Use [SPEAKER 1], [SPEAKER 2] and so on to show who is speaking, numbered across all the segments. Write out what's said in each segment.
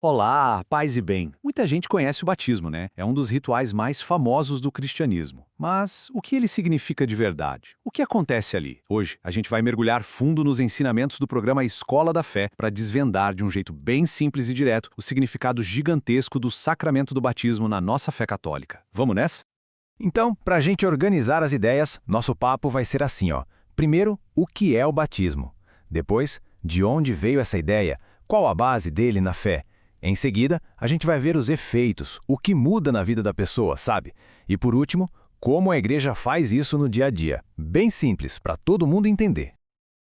[SPEAKER 1] Olá, paz e bem. Muita gente conhece o batismo, né? É um dos rituais mais famosos do cristianismo. Mas o que ele significa de verdade? O que acontece ali? Hoje, a gente vai mergulhar fundo nos ensinamentos do programa Escola da Fé para desvendar de um jeito bem simples e direto o significado gigantesco do sacramento do batismo na nossa fé católica. Vamos nessa?
[SPEAKER 2] Então, para a gente organizar as ideias, nosso papo vai ser assim, ó. Primeiro, o que é o batismo? Depois, de onde veio essa ideia? Qual a base dele na fé? Em seguida, a gente vai ver os efeitos, o que muda na vida da pessoa, sabe? E por último, como a igreja faz isso no dia a dia. Bem simples, para todo mundo entender.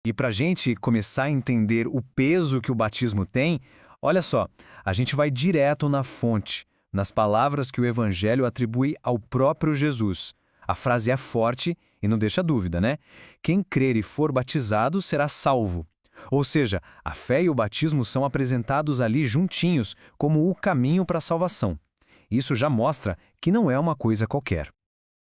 [SPEAKER 2] E para a gente começar a entender o peso que o batismo tem, olha só, a gente vai direto na fonte, nas palavras que o Evangelho atribui ao próprio Jesus. A frase é forte e não deixa dúvida, né? Quem crer e for batizado será salvo. Ou seja, a fé e o batismo são apresentados ali juntinhos, como o caminho para a salvação. Isso já mostra que não é uma coisa qualquer.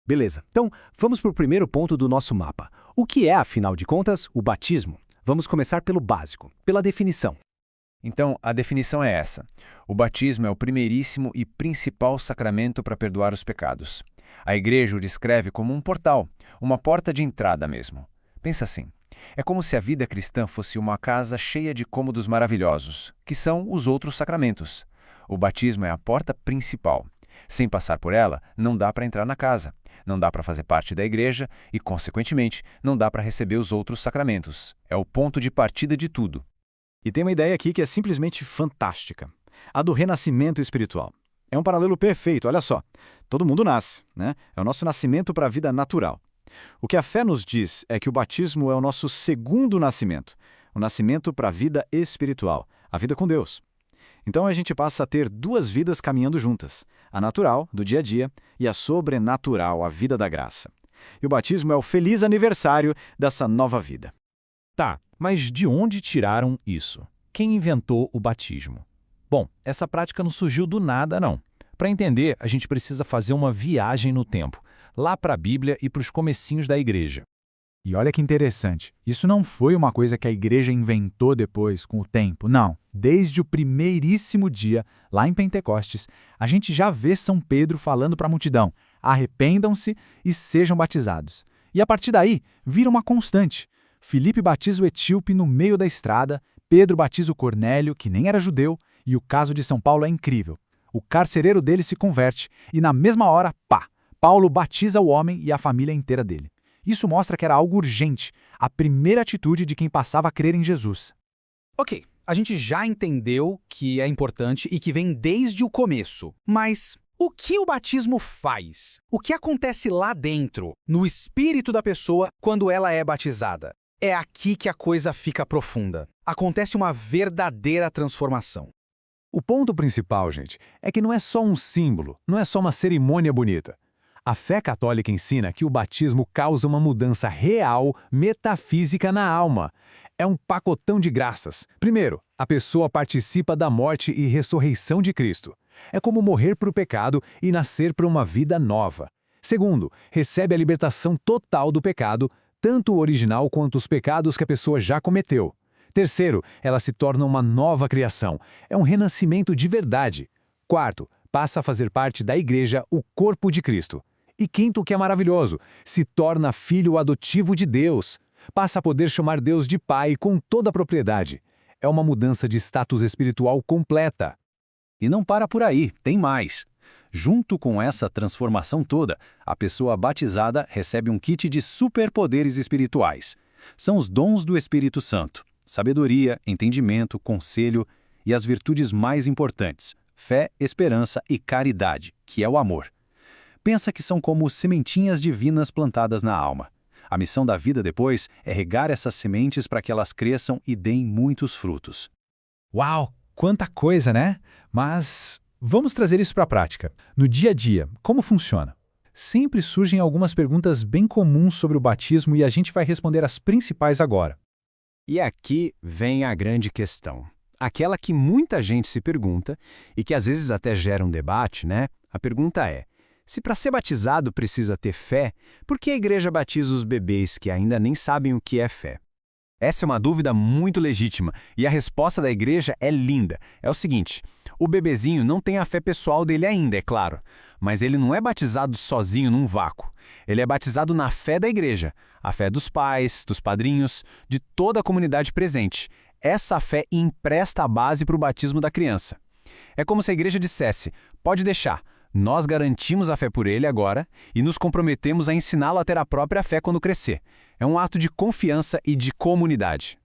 [SPEAKER 3] Beleza, então vamos para o primeiro ponto do nosso mapa. O que é, afinal de contas, o batismo? Vamos começar pelo básico, pela definição.
[SPEAKER 2] Então, a definição é essa. O batismo é o primeiríssimo e principal sacramento para perdoar os pecados. A igreja o descreve como um portal, uma porta de entrada mesmo. Pensa assim. É como se a vida cristã fosse uma casa cheia de cômodos maravilhosos, que são os outros sacramentos. O batismo é a porta principal. Sem passar por ela, não dá para entrar na casa, não dá para fazer parte da igreja e, consequentemente, não dá para receber os outros sacramentos. É o ponto de partida de tudo.
[SPEAKER 3] E tem uma ideia aqui que é simplesmente fantástica. A do renascimento espiritual. É um paralelo perfeito, olha só. Todo mundo nasce, né? É o nosso nascimento para a vida natural. O que a fé nos diz é que o batismo é o nosso segundo nascimento, o nascimento para a vida espiritual, a vida com Deus. Então a gente passa a ter duas vidas caminhando juntas, a natural, do dia a dia, e a sobrenatural, a vida da graça. E o batismo é o feliz aniversário dessa nova vida.
[SPEAKER 4] Tá, mas de onde tiraram isso? Quem inventou o batismo? Bom, essa prática não surgiu do nada, não. Para entender, a gente precisa fazer uma viagem no tempo, lá para a Bíblia e para os comecinhos da igreja.
[SPEAKER 5] E olha que interessante, isso não foi uma coisa que a igreja inventou depois, com o tempo, não. Desde o primeiríssimo dia, lá em Pentecostes, a gente já vê São Pedro falando para a multidão, arrependam-se e sejam batizados. E a partir daí, vira uma constante. Filipe batiza o etíope no meio da estrada, Pedro batiza o Cornélio, que nem era judeu, e o caso de São Paulo é incrível. O carcereiro dele se converte e na mesma hora, pá! Paulo batiza o homem e a família inteira dele. Isso mostra que era algo urgente, a primeira atitude de quem passava a crer em Jesus.
[SPEAKER 6] Ok, a gente já entendeu que é importante e que vem desde o começo. Mas o que o batismo faz? O que acontece lá dentro, no espírito da pessoa, quando ela é batizada? É aqui que a coisa fica profunda. Acontece uma verdadeira transformação.
[SPEAKER 4] O ponto principal, gente, é que não é só um símbolo, não é só uma cerimônia bonita. A fé católica ensina que o batismo causa uma mudança real, metafísica na alma. É um pacotão de graças. Primeiro, a pessoa participa da morte e ressurreição de Cristo. É como morrer para o pecado e nascer para uma vida nova. Segundo, recebe a libertação total do pecado, tanto o original quanto os pecados que a pessoa já cometeu. Terceiro, ela se torna uma nova criação. É um renascimento de verdade. Quarto, passa a fazer parte da igreja, o corpo de Cristo. E quinto, que é maravilhoso, se torna filho adotivo de Deus. Passa a poder chamar Deus de Pai com toda a propriedade. É uma mudança de status espiritual completa.
[SPEAKER 1] E não para por aí, tem mais. Junto com essa transformação toda, a pessoa batizada recebe um kit de superpoderes espirituais. São os dons do Espírito Santo: sabedoria, entendimento, conselho e as virtudes mais importantes: fé, esperança e caridade, que é o amor. Pensa que são como sementinhas divinas plantadas na alma. A missão da vida depois é regar essas sementes para que elas cresçam e deem muitos frutos.
[SPEAKER 4] Uau, quanta coisa, né? Mas vamos trazer isso para a prática. No dia a dia, como funciona? Sempre surgem algumas perguntas bem comuns sobre o batismo e a gente vai responder as principais agora.
[SPEAKER 2] E aqui vem a grande questão. Aquela que muita gente se pergunta e que às vezes até gera um debate, né? A pergunta é: se para ser batizado precisa ter fé, por que a igreja batiza os bebês que ainda nem sabem o que é fé? Essa é uma dúvida muito legítima e a resposta da igreja é linda. É o seguinte: o bebezinho não tem a fé pessoal dele ainda, é claro, mas ele não é batizado sozinho num vácuo. Ele é batizado na fé da igreja, a fé dos pais, dos padrinhos, de toda a comunidade presente. Essa fé empresta a base para o batismo da criança. É como se a igreja dissesse: pode deixar, nós garantimos a fé por ele agora e nos comprometemos a ensiná-lo a ter a própria fé quando crescer. É um ato de confiança e de comunidade.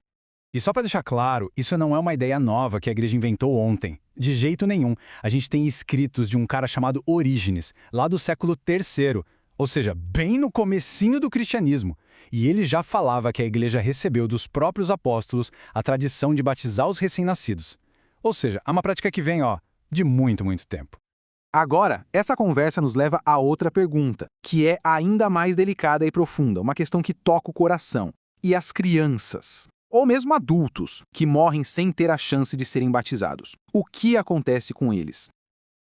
[SPEAKER 1] E só para deixar claro, isso não é uma ideia nova que a igreja inventou ontem. De jeito nenhum. A gente tem escritos de um cara chamado Orígenes, lá do século III, ou seja, bem no comecinho do cristianismo. E ele já falava que a igreja recebeu dos próprios apóstolos a tradição de batizar os recém-nascidos. Ou seja, é uma prática que vem, de muito, muito tempo.
[SPEAKER 6] Agora, essa conversa nos leva a outra pergunta, que é ainda mais delicada e profunda, uma questão que toca o coração. E as crianças, ou mesmo adultos, que morrem sem ter a chance de serem batizados? O que acontece com eles?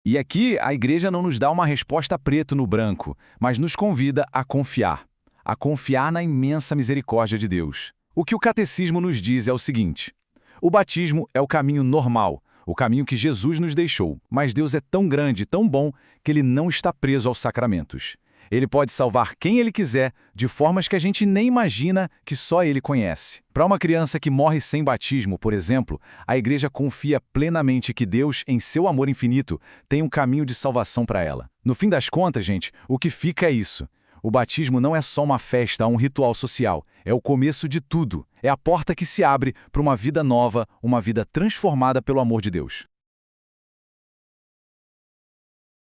[SPEAKER 2] E aqui a igreja não nos dá uma resposta preto no branco, mas nos convida a confiar na imensa misericórdia de Deus. O que o catecismo nos diz é o seguinte: o batismo é o caminho normal, o caminho que Jesus nos deixou, mas Deus é tão grande e tão bom que ele não está preso aos sacramentos. Ele pode salvar quem ele quiser, de formas que a gente nem imagina, que só ele conhece. Para uma criança que morre sem batismo, por exemplo, a igreja confia plenamente que Deus, em seu amor infinito, tem um caminho de salvação para ela. No fim das contas, gente, o que fica é isso. O batismo não é só uma festa, um ritual social. É o começo de tudo. É a porta que se abre para uma vida nova, uma vida transformada pelo amor de Deus.